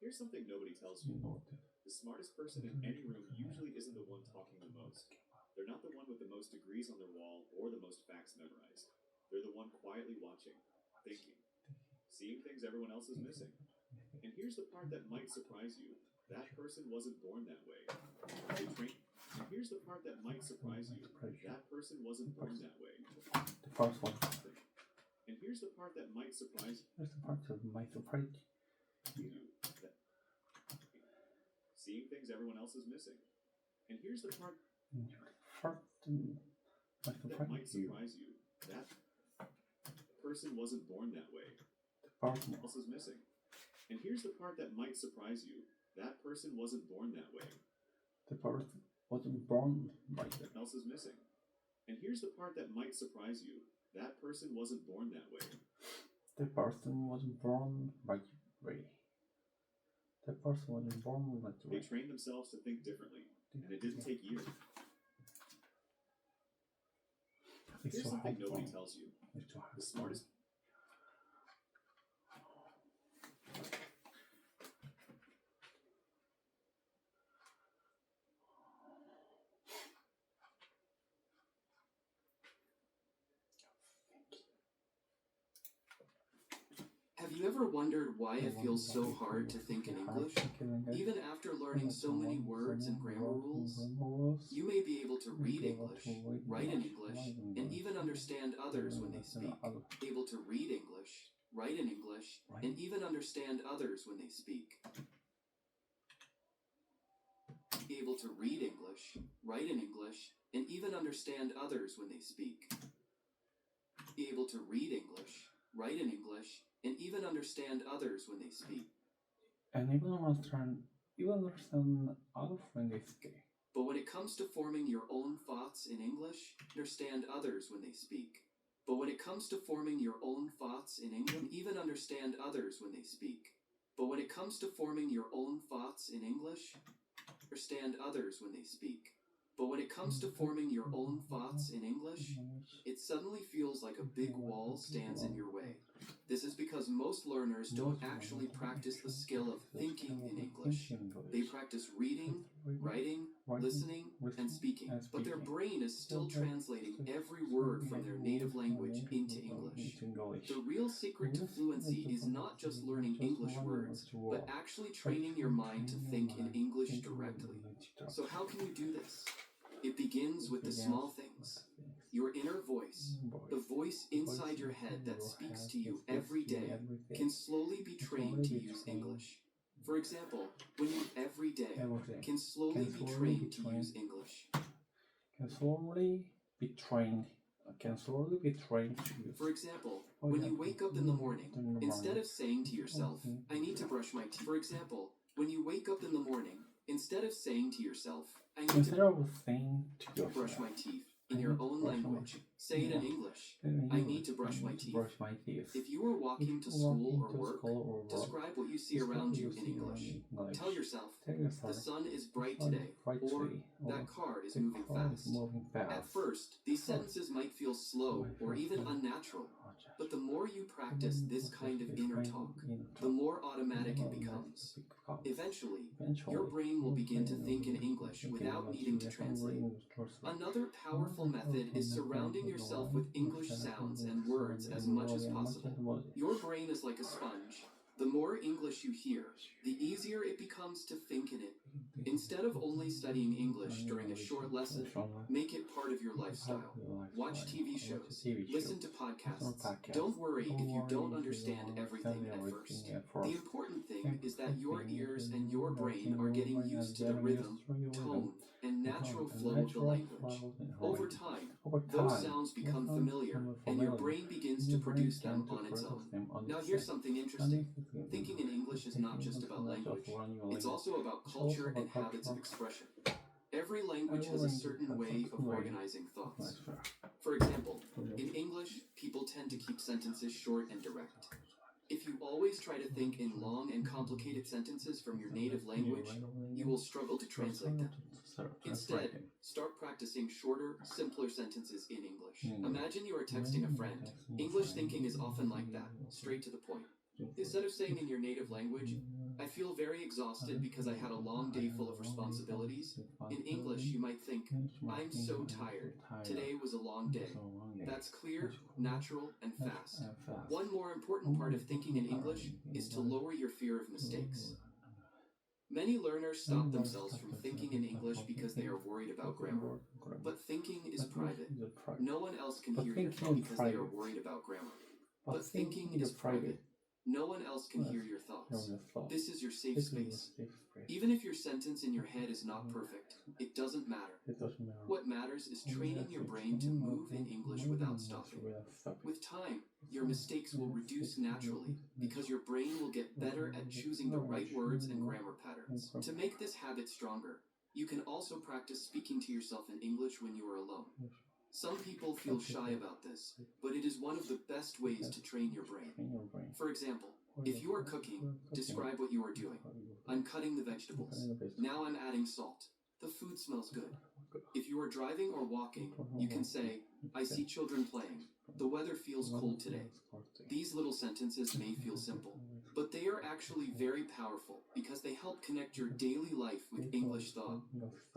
Here's something nobody tells you. The smartest person in any room usually isn't the one talking the most. They're not the one with the most degrees on their wall or the most facts memorized. They're the one quietly watching, thinking, seeing things everyone else is missing. And here's the part that might surprise you. That person wasn't born that way. And here's the part that might surprise you. That person wasn't born that way. The first one. And here's the part that might surprise you. Here's the part that might surprise you. Seeing things everyone else is missing. And here's the part that might surprise you. That person wasn't born that way. The person else is missing. And here's the part that might surprise you. That person wasn't born that way. The person wasn't born like that. Else is missing. And here's the part that might surprise you. That person wasn't born that way. The person wasn't born by way. The person wasn't born that way. They trained themselves to think differently, and it didn't take years. Here's something nobody tells you. The smartest. Have you ever wondered why it feels so hard to think in English? Even after learning so many words and grammar rules, you may be able to read English, write in English, and even understand others when they speak. Able to read English, write in English, and even understand others when they speak. Able to read English, write in English, and even understand others when they speak. Able to read English, write in English, and even understand others when they speak. And even understand others when they speak. But when it comes to forming your own thoughts in English, understand others when they speak. But when it comes to forming your own thoughts in English, even understand others when they speak. But when it comes to forming your own thoughts in English, understand others when they speak. But when it comes to forming your own thoughts in English, it suddenly feels like a big wall stands in your way. This is because most learners don't actually practice the skill of thinking in English. They practice reading, writing, listening, and speaking, but their brain is still translating every word from their native language into English. The real secret to fluency is not just learning English words, but actually training your mind to think in English directly. So how can you do this? It begins with the small things. Your inner voice, the voice inside your head that speaks to you every day, can slowly be trained to use English. For example, when you every day can slowly be trained to use English. For example, when you wake up in the morning, instead of saying to yourself, I need to brush my teeth. For example, when you wake up in the morning, instead of saying to yourself, I need to brush my teeth in your own language, say it in English. I need to brush my teeth. If you are walking to school or work, describe what you see around you in English. Tell yourself, the sun is bright today, or that car is moving fast. At first, these sentences might feel slow or even unnatural, but the more you practice this kind of inner talk, the more automatic it becomes. Eventually, your brain will begin to think in English without needing to translate. Another powerful method is surrounding yourself with English sounds and words as much as possible. Your brain is like a sponge. The more English you hear, the easier it becomes to think in it. Instead of only studying English during a short lesson, make it part of your lifestyle. Watch TV shows, listen to podcasts. Don't worry if you don't understand everything at first. The important thing is that your ears and your brain are getting used to the rhythm, tone, and natural flow of the language. Over time, those sounds become familiar, and your brain begins to produce them on its own. Now here's something interesting. Thinking in English is not just about language. It's also about culture and habits of expression. Every language has a certain way of organizing thoughts. For example, in English, people tend to keep sentences short and direct. If you always try to think in long and complicated sentences from your native language, you will struggle to translate them. Instead, start practicing shorter, simpler sentences in English. Imagine you are texting a friend. English thinking is often like that, straight to the point. Instead of saying in your native language, I feel very exhausted because I had a long day full of responsibilities, in English you might think, I'm so tired. Today was a long day. That's clear, natural, and fast. One more important part of thinking in English is to lower your fear of mistakes. Many learners stop themselves from thinking in English because they are worried about grammar. But thinking is private. No one else can hear your thoughts because they are worried about grammar. But thinking is private. No one else can hear your thoughts. This is your safe space. Even if your sentence in your head is not perfect, it doesn't matter. What matters is training your brain to move in English without stopping. With time, your mistakes will reduce naturally because your brain will get better at choosing the right words and grammar patterns. To make this habit stronger, you can also practice speaking to yourself in English when you are alone. Some people feel shy about this, but it is one of the best ways to train your brain. For example, if you are cooking, describe what you are doing. I'm cutting the vegetables. Now I'm adding salt. The food smells good. If you are driving or walking, you can say, I see children playing. The weather feels cold today. These little sentences may feel simple, but they are actually very powerful because they help connect your daily life with English thought.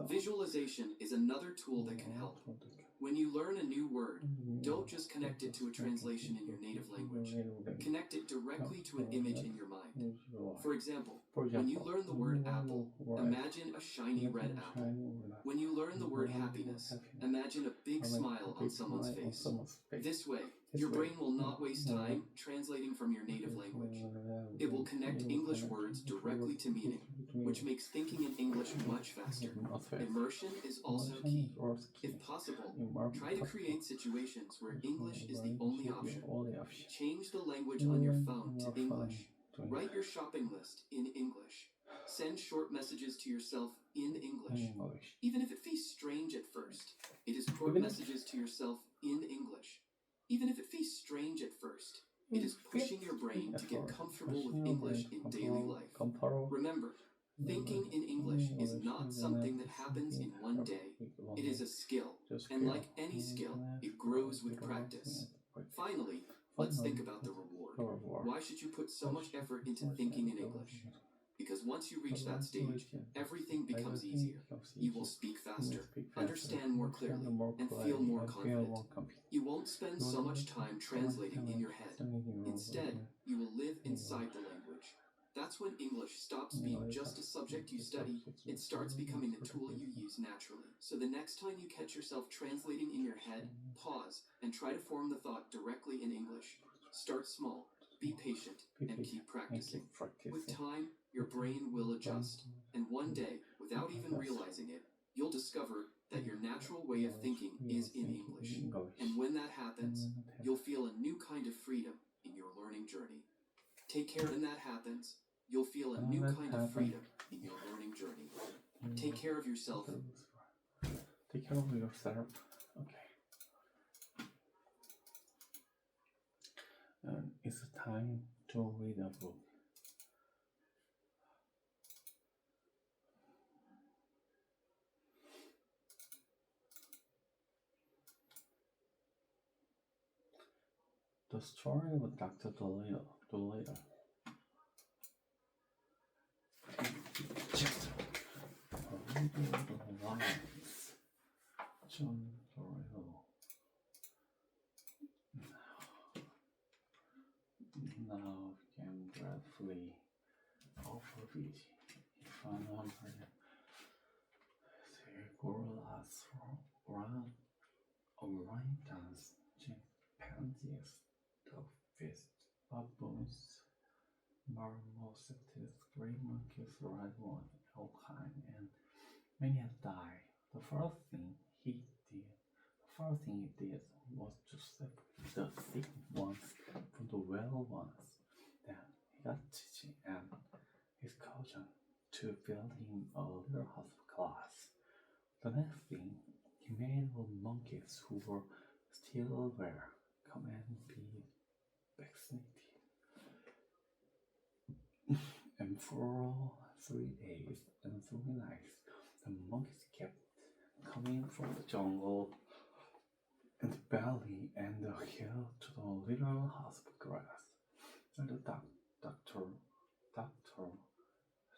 Visualization is another tool that can help. When you learn a new word, don't just connect it to a translation in your native language. Connect it directly to an image in your mind. For example, when you learn the word apple, imagine a shiny red apple. When you learn the word happiness, imagine a big smile on someone's face. This way, your brain will not waste time translating from your native language. It will connect English words directly to meaning, which makes thinking in English much faster. Immersion is also key. If possible, try to create situations where English is the only option. Change the language on your phone to English. Write your shopping list in English. Send short messages to yourself in English. Even if it feels strange at first, it is short messages to yourself in English. Even if it feels strange at first, it is pushing your brain to get comfortable with English in daily life. Remember, thinking in English is not something that happens in one day. It is a skill, and like any skill, it grows with practice. Finally, let's think about the reward. Why should you put so much effort into thinking in English? Because once you reach that stage, everything becomes easier. You will speak faster, understand more clearly, and feel more confident. You won't spend so much time translating in your head. Instead, you will live inside the language. That's when English stops being just a subject you study, it starts becoming a tool you use naturally. So the next time you catch yourself translating in your head, pause and try to form the thought directly in English. Start small, be patient, and keep practicing. With time, your brain will adjust, and one day, without even realizing it, you'll discover that your natural way of thinking is in English. And when that happens, you'll feel a new kind of freedom in your learning journey. Take care when that happens. You'll feel a new kind of freedom in your learning journey. Take care of yourself. Take care of yourself. Okay. And it's time to read a book. The story of Dr. Dolittle. Chapter. The Lions. John Dolittle. Now became dreadfully overweight. He found out that the gorillas, orangutans, chimpanzees, dogfish, baboons, marmosets, gray monkeys, red one, elkine, and many have died. The first thing he did was to separate the sick ones from the well ones. Then he got teaching and his cousin to build him a little house of glass. The next thing he made were monkeys who were still there come and be vaccinated. And for 3 days and 3 nights, the monkeys kept coming from the jungle and the valley and the hill to the little house of grass. And the doctor,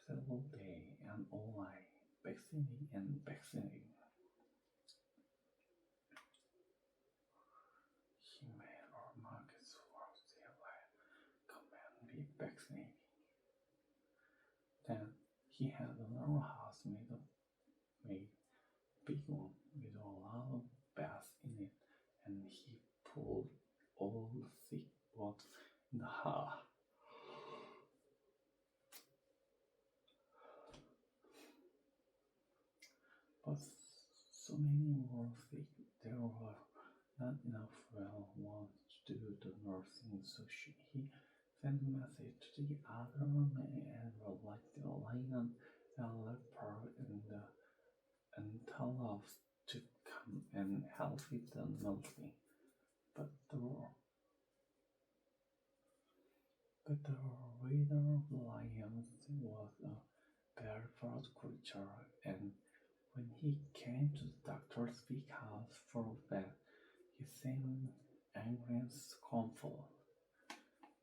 several day and online, vaccinating and vaccinating. He made our markets for their come and be vaccinated. Then he had another house made big one with a lot of baths in it, and he pulled all the thick water in the house. But so many more thick, there were not enough well ones to do the nursing, so he sent a message to the other men and were like the lion and leopard and tell us to come and help with the nursing. But the reader of the lions was a very fast creature, and when he came to the doctor's big house for bed, he seemed angry and scornful.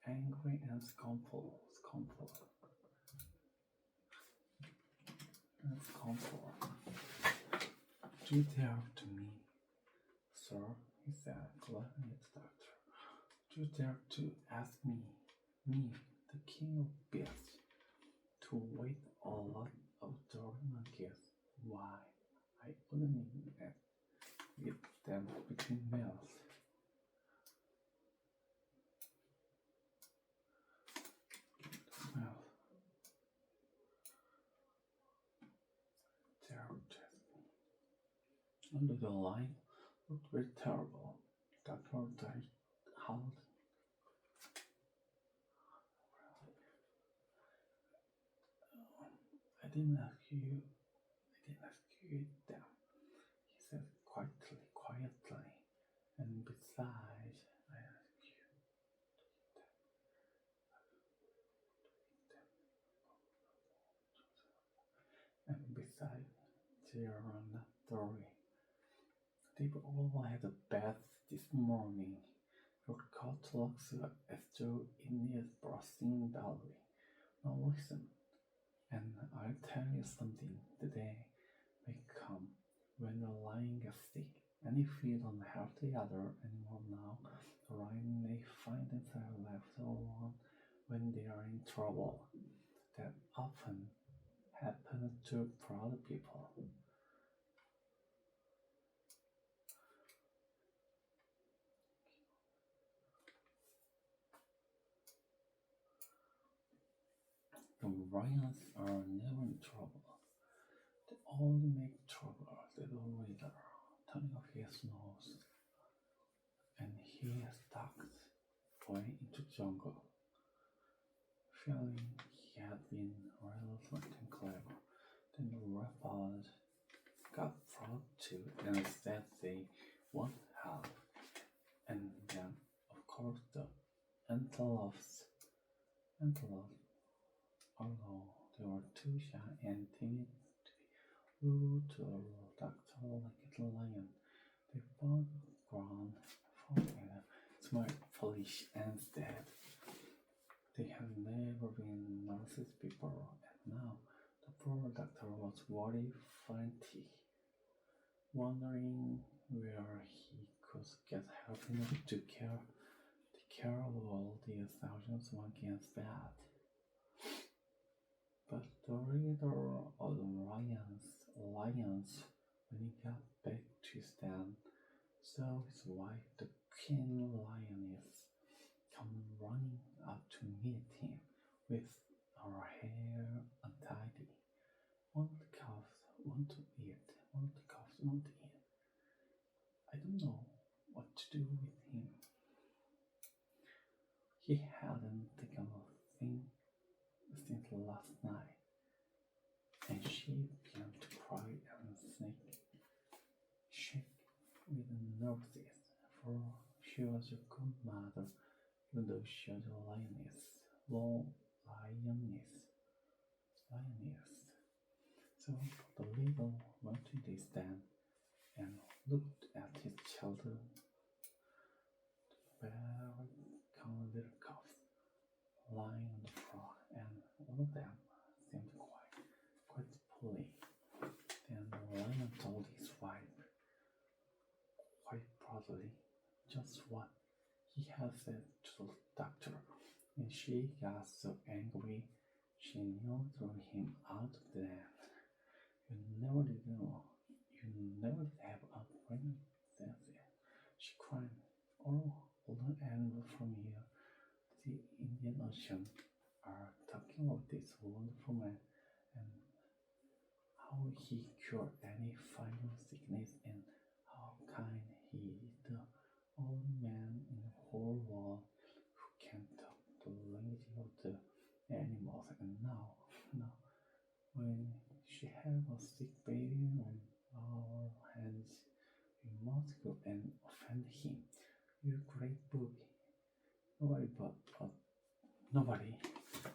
Angry and scornful. Do you dare to me, sir? He said, glaring at the doctor. Do you dare to ask me, the king of beasts, to wait a lot of during my guests? Why, I wouldn't even eat them between meals. Well, under the line looked very terrible. Doctor died howled. I didn't ask you them, he said quietly, and besides, I asked you and besides, they are not dirty. They've all had a bath this morning. Your coat looks as though it needs brushing badly. Now listen, and I'll tell you something. The day may come when the lion gets sick, and if you don't help the other animal now, the lion may find themselves left alone when they are in trouble. That often happens to proud people. The lions are never in trouble. They only make trouble. The leader turning off his nose, and he stalked away into the jungle. Feeling he had been rather smart and clever, then the leopard got proud too and said they won't help. And then, of course, the antelopes, although they were too shy and timid to be rude to a doctor like a lion, they found the ground and smiled foolish and said they had never been nurses before, and now the poor doctor was very frantic, wondering where he could get help enough to take care of all the thousands monkeys bad. But the leader of the lions, when he got back to his den, saw his wife, the queen lioness, come running up to meet him with her hair untidy. One of the calves want to eat, one of the calves won't eat. I don't know what to do with him. He hadn't taken a thing since last night, and she began to cry and shake with nurses, for she was a good mother, even though she was a lioness. So the leader went to his den and looked at his children, very kind little calves, lying on the floor, and one of them seemed quite poorly. Then the lion told his wife quite proudly just what he had said to the doctor, and she got so angry she nearly threw him out of the den. You never did have a brain sense, she cried. All the animals from here, the Indian Ocean, are talking about this wonderful man and how he cured any final sickness and how kind he is, the only man in the whole world who can talk the language of the animals. And now, when she has a sick baby on our hands, we must go and offend him. You great booby. Nobody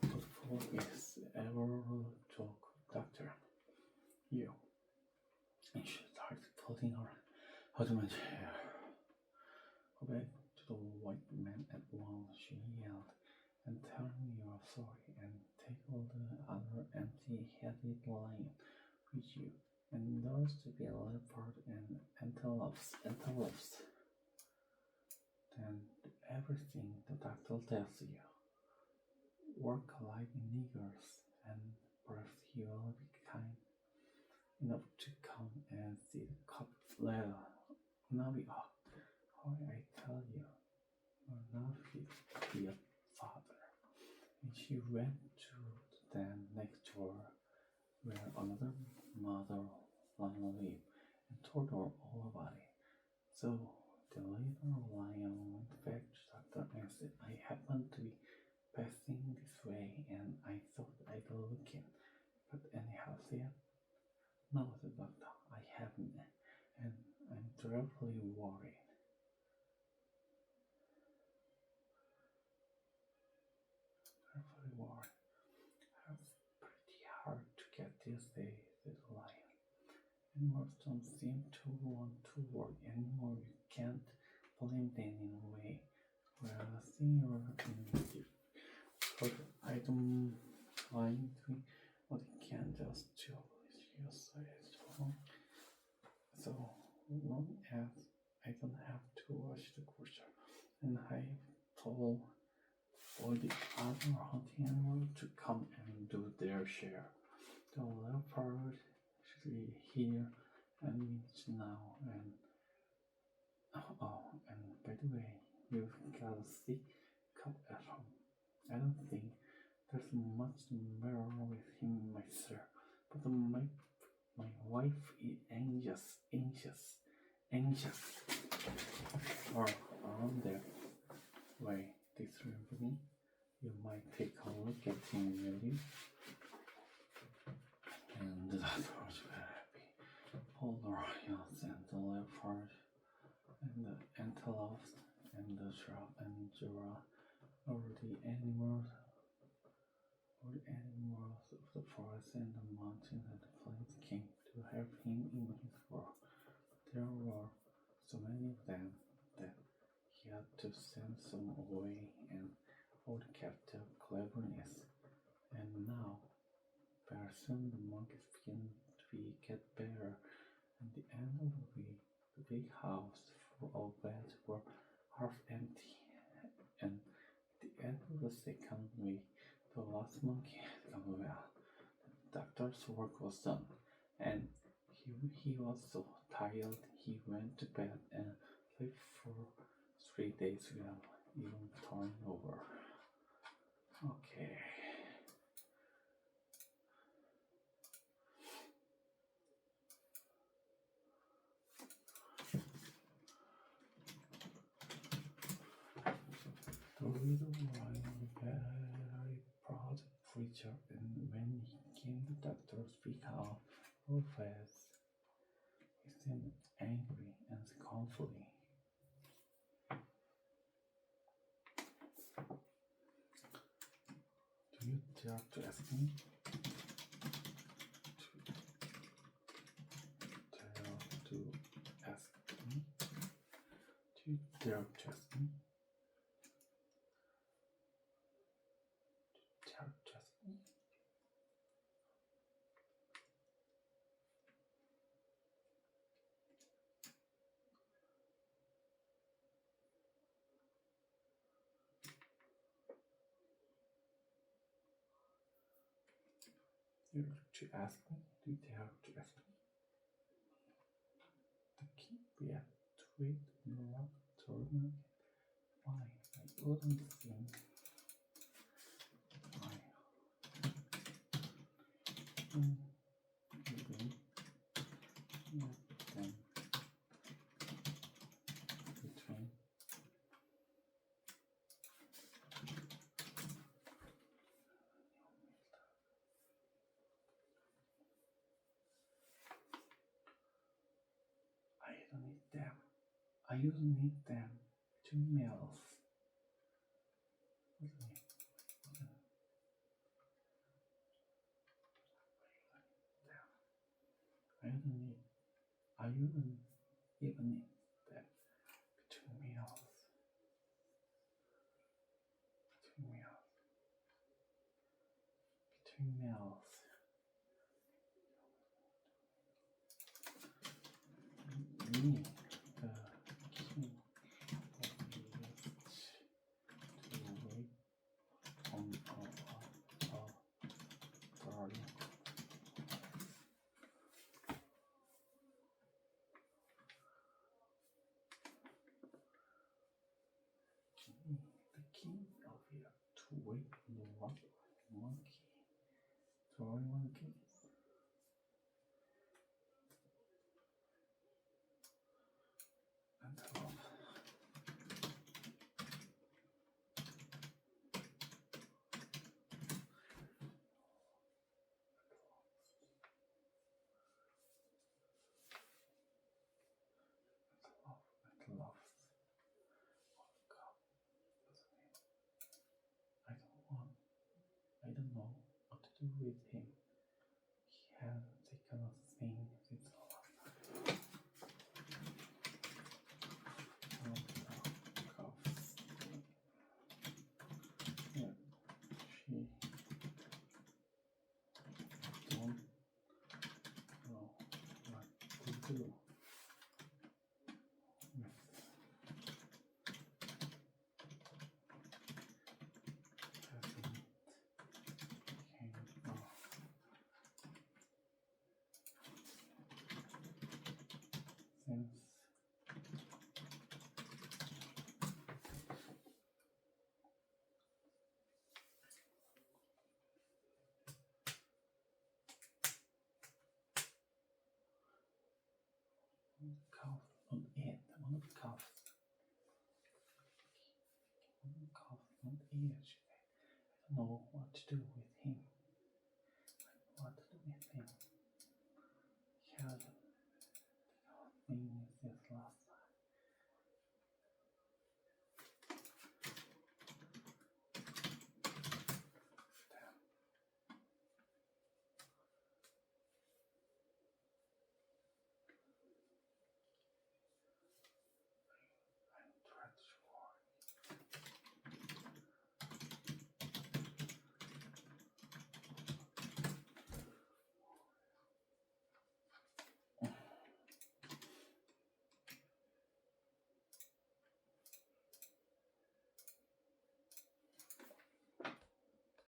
but fool is ever joke, doctor. You. And she started putting her husband's hair. Go back to the white man at once, she yelled, and tell me you're sorry, and take all the other empty-headed lion with you, and those to be leopard and antelopes. Then do everything the doctor tells you. Work like niggers, and perhaps he will be kind enough to come and see the cup later. Now we are. I tell you, you're not fit to be a father. And she went to the den next door, where another mother lived, and told her all about it. So the little lion went back to the doctor and said, I happened to be passing this way, and I thought I'd look in. But anyhow, said, no, the doctor, I haven't, and I'm dreadfully worried. It's pretty hard to get these days, said the lion. Animals don't seem to want to work anymore. You can't blame them in a way. Well, I think you're in but I don't mind doing what I can just to exercise. So long as I don't have to wash the grocery, and I've told all the other hunting animals to come and do their share. The leopard should be here and meet now, and and by the way, you've got a sick cub at home. I don't think there's much the matter with him, my sir, but my wife is anxious, or around that way this evening. You might take a look at him, will you? And the doctor was very happy. All the lions and the leopard and the antelopes and the giraffe, all the animals of the forest and the mountains and the plains came to help him in his work. There were so many of them that he had to send some away and all kept their cleverness. And now, very soon the monkeys began to get better. At the end of the week, the big house full of beds were half empty, and at the end of the second week, the last monkey had gone well. The doctor's work was done, and he was so tired he went to bed and slept for 3 days without even turning over. Okay. The little lion was very proud creature, and when he came the doctor speak out real fast, he seemed angry and scornfully. Do you dare to ask me? Do you dare to ask me? you to ask me? Do you dare to ask me? The key we have to wait in the laboratory. Why? I wouldn't think. Why? Maybe. Then between. I don't need them. I don't need them. 2 meals. I don't need. I don't even need them. 2 meals. 2 meals. 2 meals. Me, the king of the list to wait on darling. The king of here to wait on the rock monkey. Drawing monkey. And love. And love. Oh God, I don't know what to do with him. He has taken a thing with love. Yeah, she don't know what to do. Since cough on it, I want to cough. I want to cough on it. I don't know what to do with him.